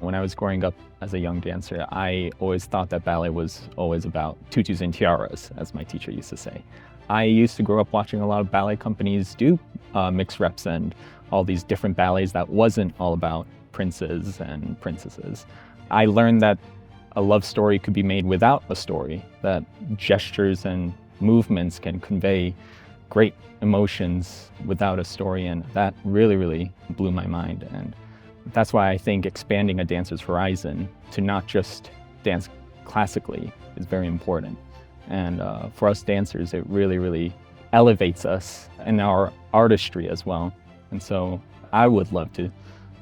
When I was growing up as a young dancer, I always thought that ballet was always about tutus and tiaras, as my teacher used to say. I used to grow up watching a lot of ballet companies do mixed reps and all these different ballets that wasn't all about princes and princesses. I learned that a love story could be made without a story, that gestures and movements can convey great emotions without a story, and that really blew my mind. And that's why I think expanding a dancer's horizon to not just dance classically is very important. And for us dancers, it really elevates us in our artistry as well. And so I would love to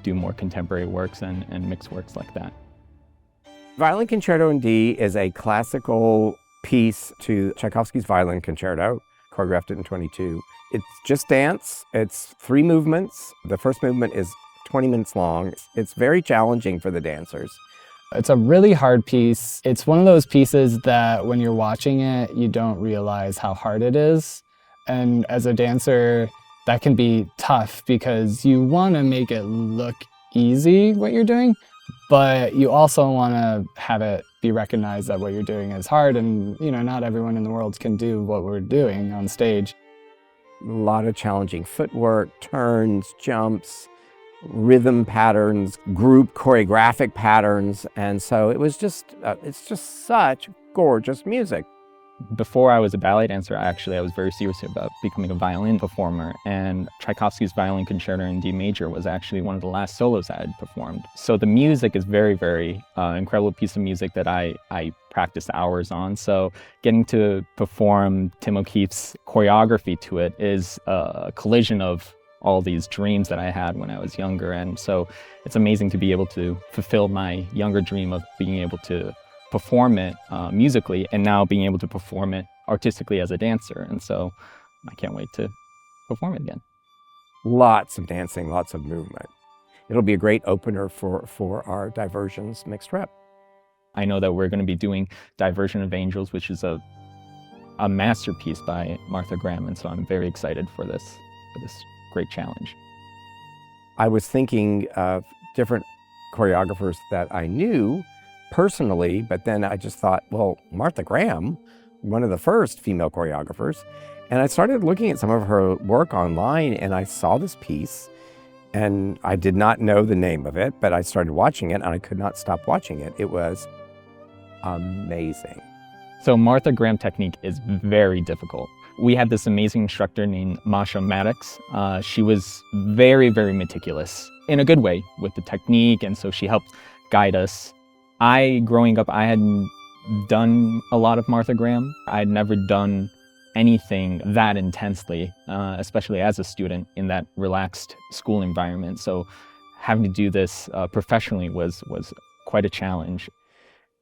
do more contemporary works and mixed works like that. Violin Concerto in D is a classical piece to Tchaikovsky's Violin Concerto, choreographed in 22. It's just dance. It's 3 movements. The first movement is 20 minutes long. It's very challenging for the dancers. It's a really hard piece. It's one of those pieces that when you're watching it, you don't realize how hard it is. And as a dancer, that can be tough because you want to make it look easy, what you're doing, but you also want to have it be recognized that what you're doing is hard, and not everyone in the world can do what we're doing on stage. A lot of challenging footwork, turns, jumps, rhythm patterns, group choreographic patterns, and so it's just such gorgeous music. Before I was a ballet dancer, I was very serious about becoming a violin performer, and Tchaikovsky's Violin Concerto in D major was actually one of the last solos I had performed. So the music is very incredible piece of music that I practiced hours on. So getting to perform Tim O'Keefe's choreography to it is a collision of all these dreams that I had when I was younger. And so it's amazing to be able to fulfill my younger dream of being able to perform it musically, and now being able to perform it artistically as a dancer. And so I can't wait to perform it again. Lots of dancing, lots of movement. It'll be a great opener for our Diversions mixed rep. I know that we're going to be doing Diversion of Angels, which is a masterpiece by Martha Graham, and so I'm very excited for this great challenge. I was thinking of different choreographers that I knew personally, but then I just thought, well, Martha Graham, one of the first female choreographers, and I started looking at some of her work online, and I saw this piece, and I did not know the name of it, but I started watching it, and I could not stop watching it. It was amazing. So Martha Graham technique is very difficult. We had this amazing instructor named Masha Maddox. She was very meticulous in a good way with the technique, and so she helped guide us. Growing up, I hadn't done a lot of Martha Graham. I had never done anything that intensely, especially as a student in that relaxed school environment. So having to do this professionally was quite a challenge.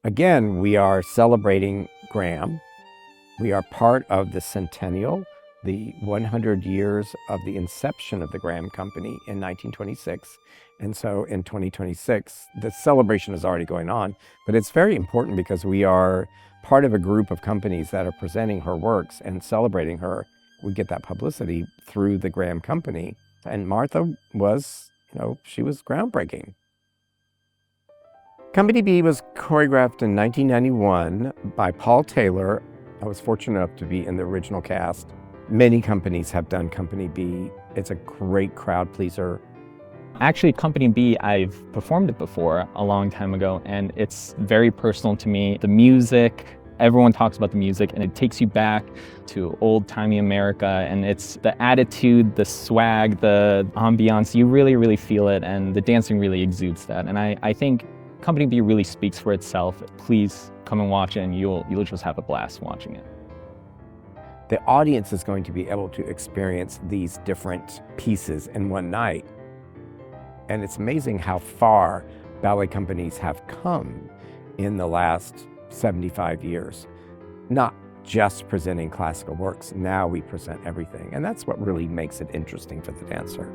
Again, we are celebrating Graham. We are part of the centennial, the 100 years of the inception of the Graham Company in 1926. And so in 2026, the celebration is already going on, but it's very important because we are part of a group of companies that are presenting her works and celebrating her. We get that publicity through the Graham Company. And Martha was, she was groundbreaking. Company B was choreographed in 1991 by Paul Taylor. I was fortunate enough to be in the original cast. Many companies have done Company B. It's a great crowd pleaser. Actually, Company B, I've performed it before a long time ago, and it's very personal to me. The music, everyone talks about the music, and it takes you back to old-timey America, and it's the attitude, the swag, the ambiance. You really feel it, and the dancing really exudes that. And I think Company B really speaks for itself. Please come and watch it, and you'll just have a blast watching it. The audience is going to be able to experience these different pieces in one night. And it's amazing how far ballet companies have come in the last 75 years. Not just presenting classical works, now we present everything. And that's what really makes it interesting for the dancer.